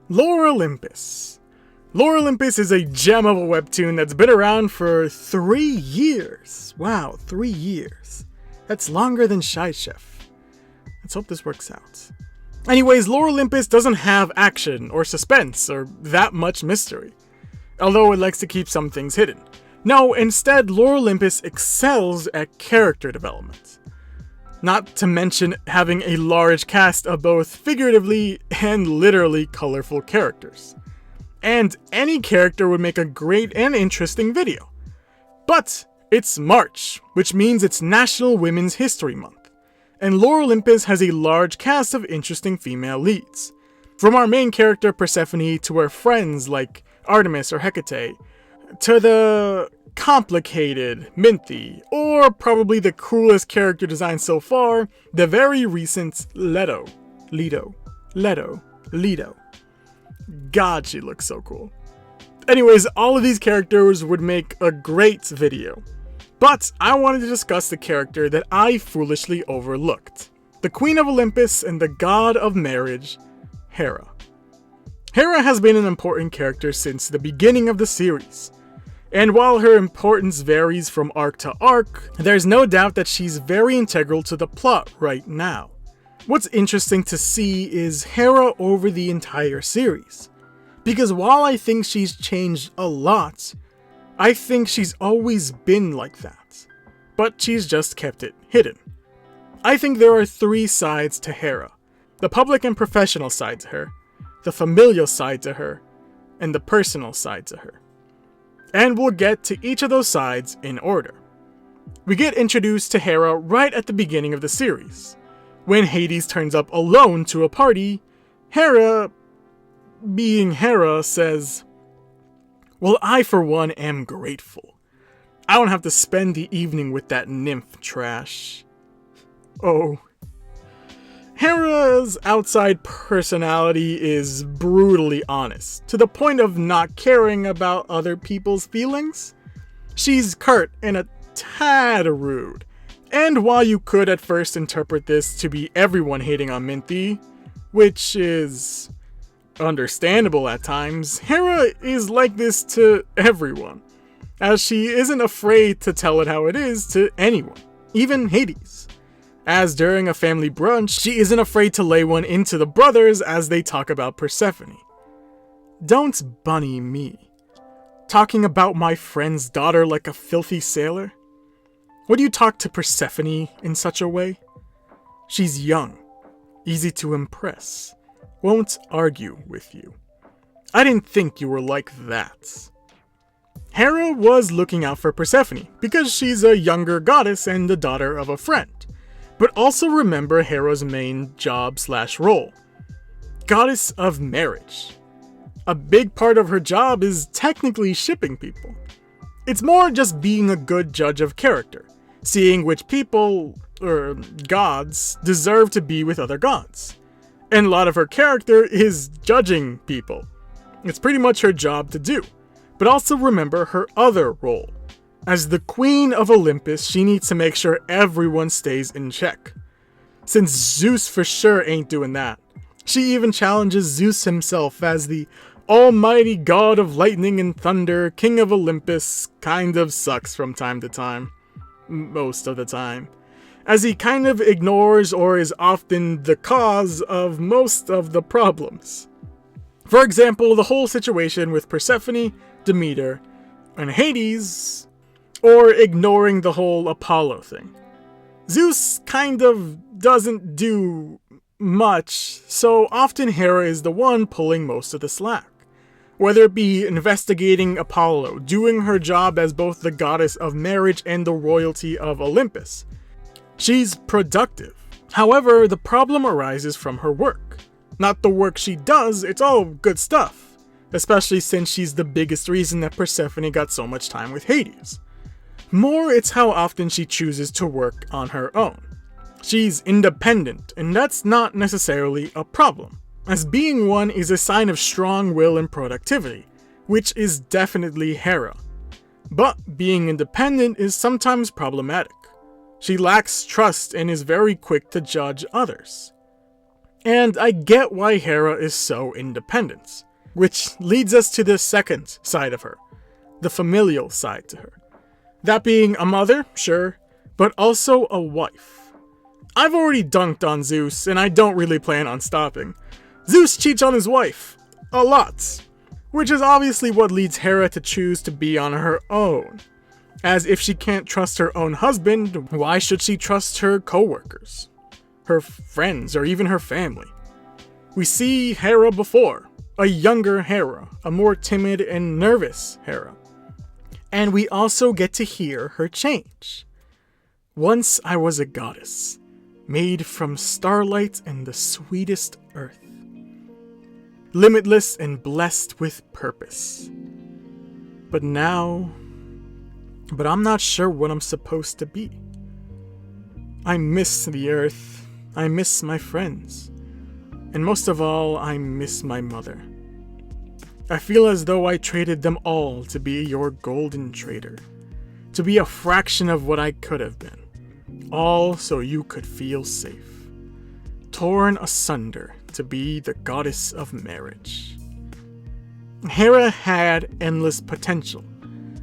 Lore Olympus. Lore Olympus is a gem of a webtoon that's been around for 3 years. Wow, 3 years. That's longer than Shy Chef. Let's hope this works out. Anyways, Lore Olympus doesn't have action or suspense or that much mystery, although it likes to keep some things hidden. No, instead, Lore Olympus excels at character development. Not to mention having a large cast of both figuratively and literally colorful characters. And any character would make a great and interesting video. But it's March, which means it's National Women's History Month, and Lore Olympus has a large cast of interesting female leads. From our main character Persephone to her friends like Artemis or Hecate, to the complicated Minty, or probably the coolest character design so far, the very recent Leto. God, she looks so cool. Anyways, all of these characters would make a great video. But I wanted to discuss the character that I foolishly overlooked. The Queen of Olympus and the god of marriage, Hera. Hera has been an important character since the beginning of the series. And while her importance varies from arc to arc, there's no doubt that she's very integral to the plot right now. What's interesting to see is Hera over the entire series. Because while I think she's changed a lot, I think she's always been like that. But she's just kept it hidden. I think there are 3 sides to Hera. The public and professional side to her, the familial side to her, and the personal side to her. And we'll get to each of those sides in order. We get introduced to Hera right at the beginning of the series. When Hades turns up alone to a party, Hera, being Hera, says, "Well, I for one am grateful. I don't have to spend the evening with that nymph trash." Oh. Hera's outside personality is brutally honest, to the point of not caring about other people's feelings. She's curt and a tad rude. And while you could at first interpret this to be everyone hating on Minty, which is understandable at times, Hera is like this to everyone, as she isn't afraid to tell it how it is to anyone, even Hades. As during a family brunch, she isn't afraid to lay one into the brothers as they talk about Persephone. Don't bunny me. Talking about my friend's daughter like a filthy sailor? Would you talk to Persephone in such a way? She's young, easy to impress, won't argue with you. I didn't think you were like that. Hera was looking out for Persephone because she's a younger goddess and the daughter of a friend. But also remember Hera's main job/role. Goddess of marriage. A big part of her job is technically shipping people. It's more just being a good judge of character, seeing which people, or gods, deserve to be with other gods. And a lot of her character is judging people. It's pretty much her job to do. But also remember her other role. As the Queen of Olympus, she needs to make sure everyone stays in check. Since Zeus for sure ain't doing that. She even challenges Zeus himself as the almighty god of lightning and thunder, King of Olympus, kind of sucks from time to time. Most of the time. As he kind of ignores or is often the cause of most of the problems. For example, the whole situation with Persephone, Demeter, and Hades, or ignoring the whole Apollo thing. Zeus kind of doesn't do much, so often Hera is the one pulling most of the slack. Whether it be investigating Apollo, doing her job as both the goddess of marriage and the royalty of Olympus. She's productive. However, the problem arises from her work. Not the work she does, it's all good stuff. Especially since she's the biggest reason that Persephone got so much time with Hades. More, it's how often she chooses to work on her own. She's independent, and that's not necessarily a problem, as being one is a sign of strong will and productivity, which is definitely Hera. But being independent is sometimes problematic. She lacks trust and is very quick to judge others. And I get why Hera is so independent, which leads us to the second side of her, the familial side to her. That being a mother, sure, but also a wife. I've already dunked on Zeus, and I don't really plan on stopping. Zeus cheats on his wife. A lot. Which is obviously what leads Hera to choose to be on her own. As if she can't trust her own husband, why should she trust her co-workers, her friends, or even her family? We see Hera before, a younger Hera, a more timid and nervous Hera. And we also get to hear her change. Once I was a goddess, made from starlight and the sweetest earth, limitless and blessed with purpose. But I'm not sure what I'm supposed to be. I miss the earth, I miss my friends, and most of all, I miss my mother. I feel as though I traded them all to be your golden trader, to be a fraction of what I could have been, all so you could feel safe, torn asunder to be the goddess of marriage. Hera had endless potential,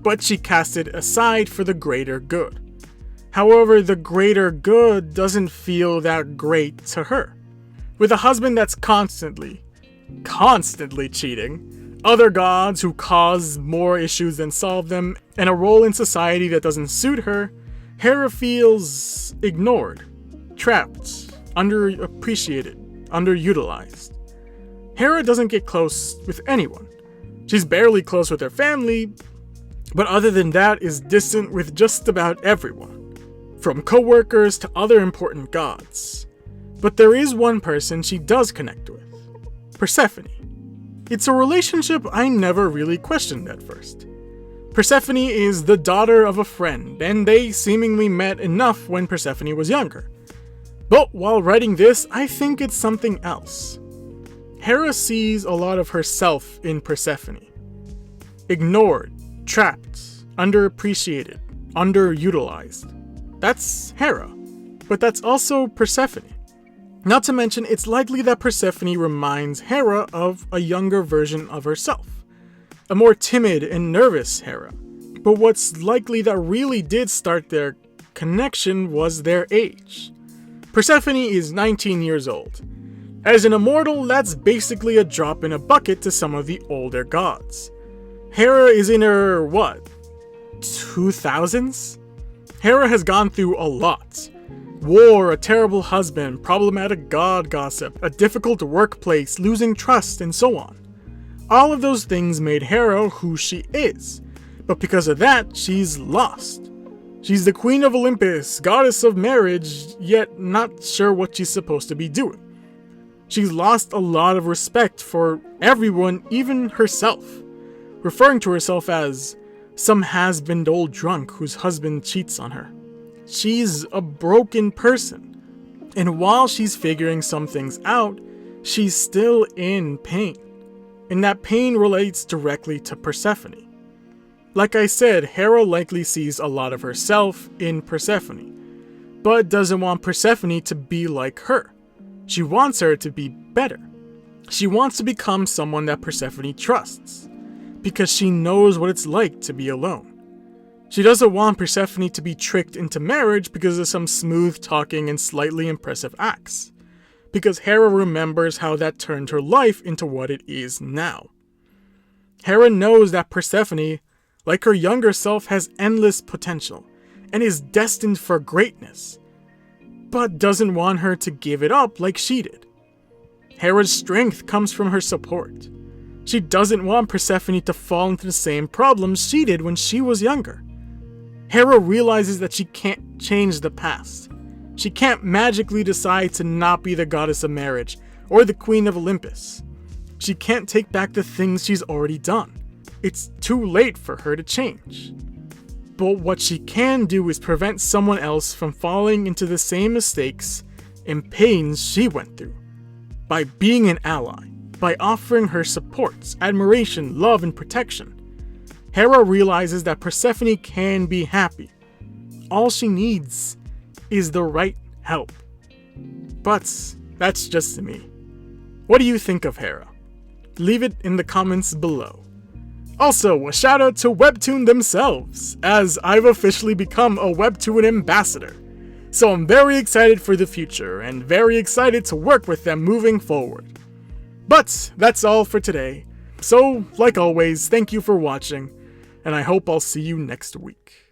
but she cast it aside for the greater good. However, the greater good doesn't feel that great to her. With a husband that's constantly cheating, other gods who cause more issues than solve them, and a role in society that doesn't suit her, Hera feels ignored, trapped, underappreciated, underutilized. Hera doesn't get close with anyone. She's barely close with her family, but other than that is distant with just about everyone, from co-workers to other important gods. But there is one person she does connect with, Persephone. It's a relationship I never really questioned at first. Persephone is the daughter of a friend, and they seemingly met enough when Persephone was younger. But while writing this, I think it's something else. Hera sees a lot of herself in Persephone. Ignored, trapped, underappreciated, underutilized. That's Hera, but that's also Persephone. Not to mention, it's likely that Persephone reminds Hera of a younger version of herself, a more timid and nervous Hera. But what's likely that really did start their connection was their age. Persephone is 19 years old. As an immortal, that's basically a drop in a bucket to some of the older gods. Hera is in her, 2000s? Hera has gone through a lot. War, a terrible husband, problematic god gossip, a difficult workplace, losing trust, and so on. All of those things made Hera who she is, but because of that, she's lost. She's the Queen of Olympus, goddess of marriage, yet not sure what she's supposed to be doing. She's lost a lot of respect for everyone, even herself, referring to herself as some has-been old drunk whose husband cheats on her. She's a broken person, and while she's figuring some things out, she's still in pain, and that pain relates directly to Persephone. Like I said, Hera likely sees a lot of herself in Persephone, but doesn't want Persephone to be like her. She wants her to be better. She wants to become someone that Persephone trusts, because she knows what it's like to be alone. She doesn't want Persephone to be tricked into marriage because of some smooth-talking and slightly impressive acts, because Hera remembers how that turned her life into what it is now. Hera knows that Persephone, like her younger self, has endless potential and is destined for greatness, but doesn't want her to give it up like she did. Hera's strength comes from her support. She doesn't want Persephone to fall into the same problems she did when she was younger. Hera realizes that she can't change the past. She can't magically decide to not be the goddess of marriage or the Queen of Olympus. She can't take back the things she's already done. It's too late for her to change. But what she can do is prevent someone else from falling into the same mistakes and pains she went through. By being an ally, by offering her support, admiration, love, and protection. Hera realizes that Persephone can be happy. All she needs is the right help. But That's just me. What do you think of Hera? Leave it in the comments below. Also, a shout out to Webtoon themselves, as I've officially become a Webtoon ambassador. So I'm very excited for the future, and very excited to work with them moving forward. But that's all for today. So, like always, thank you for watching, and I hope I'll see you next week.